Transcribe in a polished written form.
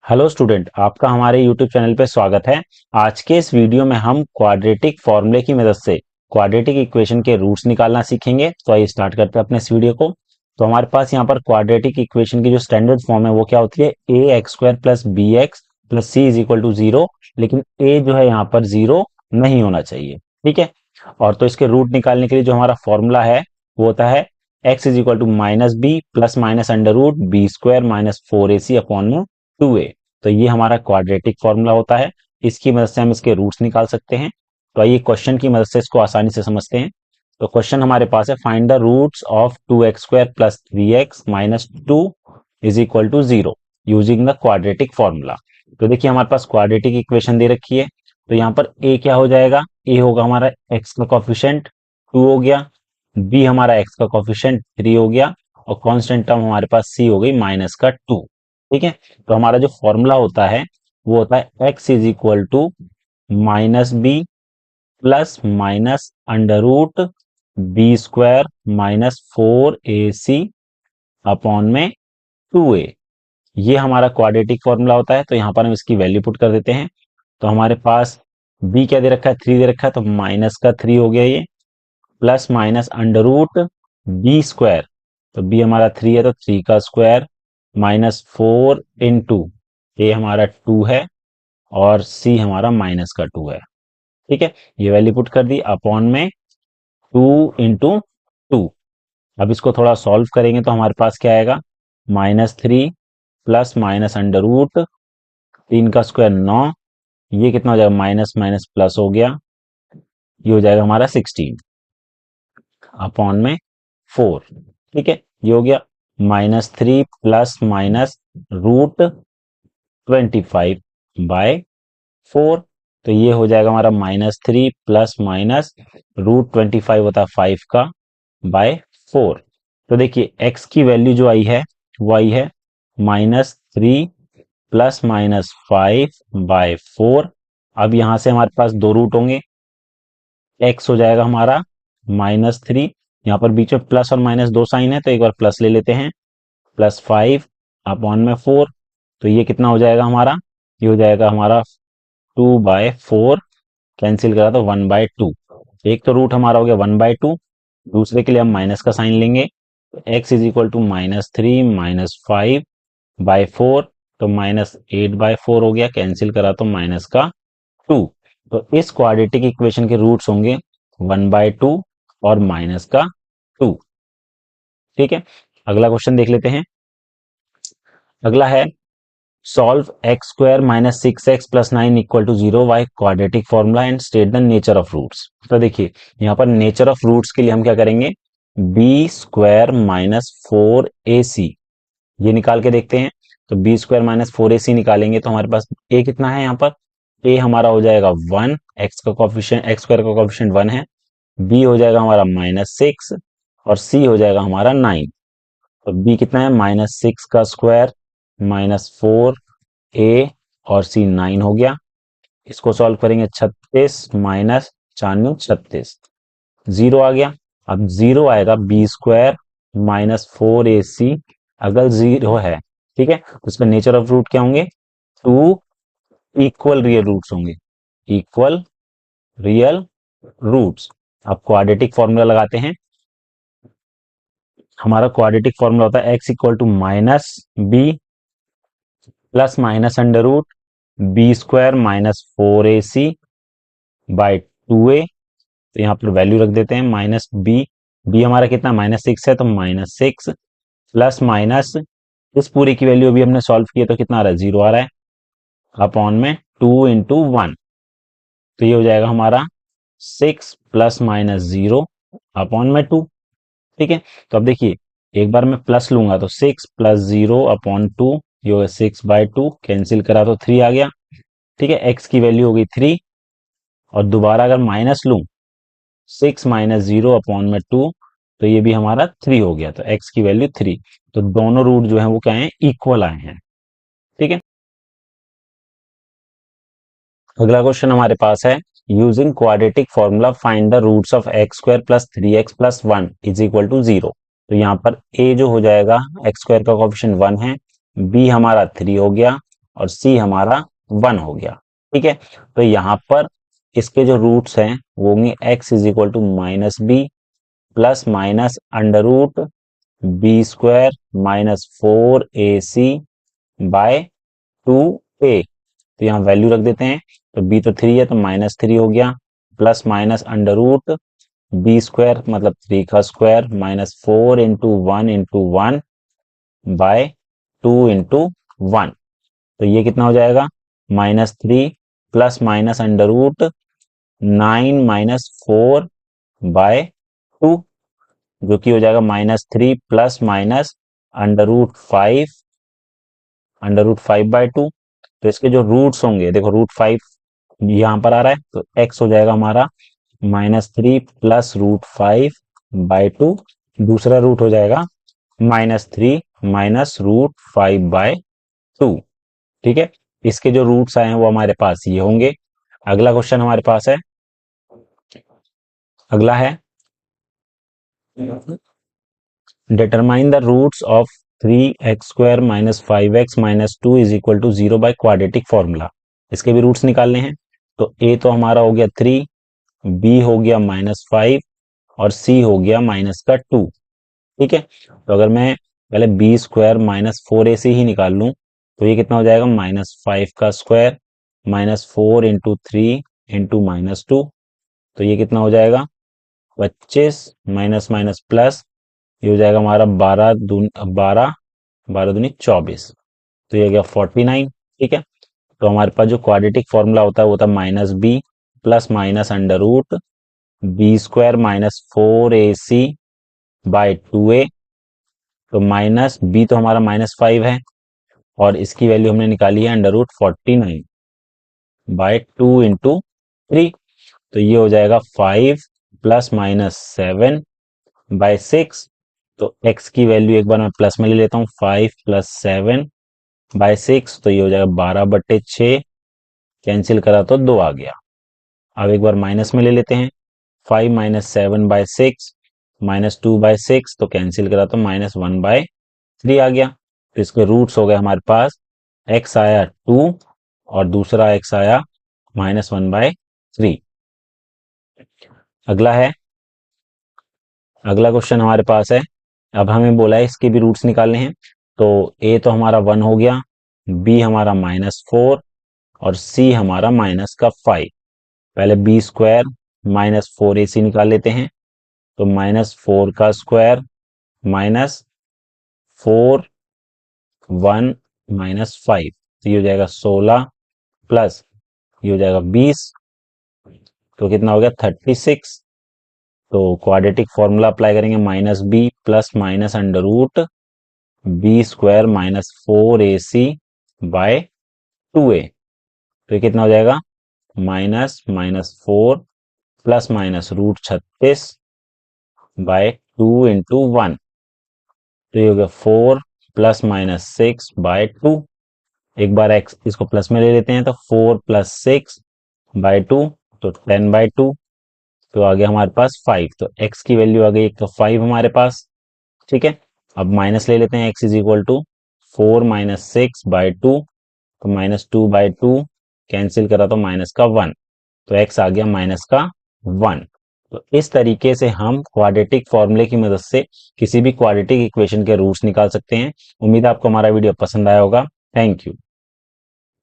Hello student, आपका हमारे YouTube channel पे स्वागत है। आज के इस वीडियो में हम क्वाड्रेटिक फॉर्मूले की मदद से क्वाड्रेटिक इक्वेशन के रूट्स निकालना सीखेंगे। तो आइए स्टार्ट करते हैं अपने इस वीडियो को। तो हमारे पास यहाँ पर क्वाड्रेटिक इक्वेशन की जो स्टैंडर्ड फॉर्म है वो क्या होती है, a x square plus b x plus c is equal to zero. लेकिन ए जो है यहाँ पर जीरो नहीं होना चाहिए, ठीक है। और तो इसके रूट निकालने के लिए जो हमारा फॉर्मूला है वो होता है x is equal to minus b plus minus under root b square minus four a c upon में टू ए। तो ये हमारा क्वाड्रेटिक फॉर्मूला होता है। इसकी मदद से हम इसके रूट्स निकाल सकते हैं। तो आइए क्वेश्चन की मदद से इसको आसानी से समझते हैं। तो क्वेश्चन हमारे पास है, find the roots of two x square plus three x minus two is equal to zero using the quadratic formula. तो देखिए हमारे पास क्वाड्रेटिक इक्वेशन दे रखी है। तो यहाँ पर ए क्या हो जाएगा, ए होगा हमारा एक्स का कॉफिशिएंट टू हो गया, बी हमारा एक्स का कॉफिशिएंट थ्री हो गया, और कांस्टेंट टर्म हमारे पास सी हो गई माइनस का टू। ठीक है। तो हमारा जो फॉर्मूला होता है वो होता है x is equal to minus b plus minus under root b square minus four a c upon में टू ए। ये हमारा क्वाड्रेटिक फॉर्मूला होता है। तो यहाँ पर हम इसकी वैल्यू पुट कर देते हैं। तो हमारे पास बी क्या दे रखा है, थ्री दे रखा है, तो माइनस का थ्री हो गया ये, plus minus under root b square, तो बी हमारा थ्री है तो थ्री का square minus four into a हमारा टू है और सी हमारा माइनस का टू है। ठीक है, ये वैल्यू पुट कर दी अपॉन में टू इंटू टू। अब इसको थोड़ा सॉल्व करेंगे तो हमारे पास क्या आएगा, minus three plus minus under root तीन का स्क्वायर नौ, ये कितना हो जाएगा, माइनस माइनस प्लस हो गया, ये हो जाएगा हमारा 16 अपॉन में फोर। ठीक है, ये हो गया minus three plus minus root 25 by four. तो ये हो जाएगा हमारा minus three plus minus root 25 होता है फाइव का बाय फोर। तो देखिए एक्स की वैल्यू जो आई है वो आई है minus three plus minus five by four. अब यहां से हमारे पास दो रूट होंगे, एक्स हो जाएगा हमारा माइनस थ्री, यहाँ पर बीच में प्लस और माइनस दो साइन है तो एक बार प्लस ले लेते हैं, प्लस फाइव अपॉन में फोर। तो ये कितना हो जाएगा हमारा, ये हो जाएगा हमारा टू बाय फोर, कैंसिल करा तो वन बाय टू। एक तो रूट हमारा हो गया वन बाय टू, दूसरे के लिए हम माइनस का साइन लेंगे। X is equal to minus three minus five by four, तो माइनस एट बाय फोर हो गया, कैंसिल करा तो माइनस का टू। तो इस क्वाड्रेटिक इक्वेशन के रूट्स होंगे वन बाय टू और माइनस का टू। ठीक है, अगला क्वेश्चन देख लेते हैं। अगला है, solve x square minus six x plus nine equal to zero by quadratic formula and state the nature of roots. तो देखिए यहाँ पर नेचर ऑफ रूट्स के लिए हम क्या करेंगे, B square minus four a सी ये निकाल के देखते हैं। तो B square minus four a सी निकालेंगे तो हमारे पास ए कितना है, यहाँ पर ए हमारा हो जाएगा वन, एक्स का कॉफिशिएंट एक्स स्क्वायर का कॉफिशिएंट वन है, बी हो जाएगा हमारा माइनस सिक्स और सी हो जाएगा हमारा नाइन। तो बी कितना है, माइनस सिक्स का स्क्वायर माइनस फोर ए और सी नाइन हो गया। इसको सॉल्व करेंगे, छत्तीस माइनस चार छत्तीस, जीरो आ गया। अब जीरो आएगा B square minus four a सी, अगर जीरो है, ठीक है, तो उसका नेचर ऑफ रूट क्या होंगे, टू इक्वल रियल रूट्स होंगे, इक्वल रियल रूट्स। अब क्वाड्रेटिक फॉर्मूला लगाते हैं। हमारा क्वाड्रेटिक फॉर्मूला होता है x equal to minus b plus minus under root b square minus four a c by two a. तो यहाँ पर वैल्यू रख देते हैं माइनस बी, बी हमारा कितना माइनस सिक्स है तो माइनस सिक्स प्लस माइनस इस पूरी की वैल्यू अभी हमने सॉल्व किया तो कितना आ रहा है, जीरो आ रहा है, अपॉन में टू इंटू वन। तो ये हो जाएगा हमारा six plus minus zero upon में टू। ठीक है, तो अब देखिए एक बार मैं प्लस लूंगा तो six plus zero upon two, ये होगा सिक्स बाय टू, कैंसिल करा तो थ्री आ गया। ठीक है, एक्स की वैल्यू हो गई थ्री, और दोबारा अगर माइनस लूं सिक्स माइनस जीरो अपॉन में टू, तो ये भी हमारा थ्री हो गया, तो एक्स की वैल्यू थ्री। तो दोनों रूट जो है वो क्या है, इक्वल आए हैं। ठीक है, अगला क्वेश्चन हमारे पास है, using quadratic formula find the roots of x square plus three x plus one is equal to zero. तो यहाँ पर ए जो हो जाएगा एक्स स्क्वायर का कोएफिशिएंट वन है, बी हमारा थ्री हो गया और सी हमारा 1 हो गया। ठीक है, तो यहाँ पर इसके जो रूट्स हैं वो होंगे x is equal to minus b plus minus under root b square minus 4ac by 2a। तो यहाँ वैल्यू रख देते हैं, तो b तो 3 है तो -3 हो गया, plus minus under root b square मतलब 3 का square minus 4 into 1 by 2 into 1। तो ये कितना हो जाएगा, -3 plus minus under root 9 minus 4 by 2, जो कि हो जाएगा -3 plus minus under root 5 by 2। तो इसके जो रूट्स होंगे, देखो रूट 5 यहाँ पर आ रहा है, तो x हो जाएगा हमारा -3 प्लस रूट 5 बाय 2, दूसरा रूट हो जाएगा -3 माइनस रूट 5 बाय 2। ठीक है, इसके जो रूट्स आए हैं वो हमारे पास ये होंगे। अगला क्वेश्चन हमारे पास है, अगला है determine the roots of 3x square minus 5x minus 2 is equal to 0 by quadratic formula. इसके भी रूट्स निकालने हैं। तो a तो हमारा हो गया 3, b हो गया -5 और c हो गया माइनस का 2। ठीक है, तो अगर मैं पहले बी स्क्वायर माइनस 4ac ही निकाल लूं तो ये कितना हो जाएगा, -5 का स्क्वायर -4 इंटू 3 इंटू -2। तो ये कितना हो जाएगा, 25 माइनस माइनस प्लस, ये हो जाएगा हमारा 12 दूनी 24। तो ये हो गया 49। ठीक है, तो हमारे पास जो क्वाड्रेटिक फॉर्मूला होता है वो होता है minus b plus minus under root b square minus 4ac by 2a। तो माइनस बी तो हमारा -5 है और इसकी वैल्यू हमने निकाली है अंडर रूट 49 बाय 2 इंटू 3। तो ये हो जाएगा 5 प्लस माइनस 7 बाय 6। तो x की वैल्यू एक बार मैं प्लस में ले लेता हूँ, 5 प्लस 7 बाय 6, तो ये हो जाएगा 12/6, कैंसिल करा तो 2 आ गया। अब एक बार माइनस में ले लेते हैं, 5 माइनस 7 बाय 6 माइनस 2 बाय 6, तो कैंसिल करा तो -1/3 आ गया। तो इसके रूट्स हो गए हमारे पास, x आया 2 और दूसरा x आया -1/3। अगला क्वेश्चन हमारे पास है, अब हमें बोला है इसके भी रूट्स निकालने हैं। तो a तो हमारा 1 हो गया, b हमारा -4 और c हमारा -5। पहले b स्क्वायर -4ac निकाल लेते हैं। तो -4 का स्क्वायर -4 1 -5, तो ये हो जाएगा 16 प्लस ये हो जाएगा 20, तो कितना हो गया 36। तो क्वाड्रेटिक फॉर्मूला अप्लाई करेंगे, minus b plus minus under root b square minus 4ac by 2a। तो ये कितना हो जाएगा, -4 plus minus root 36 by 2 into 1। तो ये हो गया 4 प्लस माइनस 6 बाय 2। एक बार x इसको प्लस में ले लेते हैं, तो 4 प्लस 6 बाय 2, तो 10 बाय 2। तो आ गया हमारे पास 5। तो x की वैल्यू आ गई, एक तो 5 हमारे पास। ठीक है, अब माइनस ले लेते हैं, x is equal to 4 minus 6 by 2, तो -2 बाय 2, कैंसिल करा तो माइनस का 1, तो x आ गया माइनस का 1। तो इस तरीके से हम क्वाड्रेटिक फॉर्मूले की मदद से किसी भी क्वाड्रेटिक इक्वेशन के रूट्स निकाल सकते हैं। उम्मीद है आपको हमारा वीडियो पसंद आया होगा। Thank you.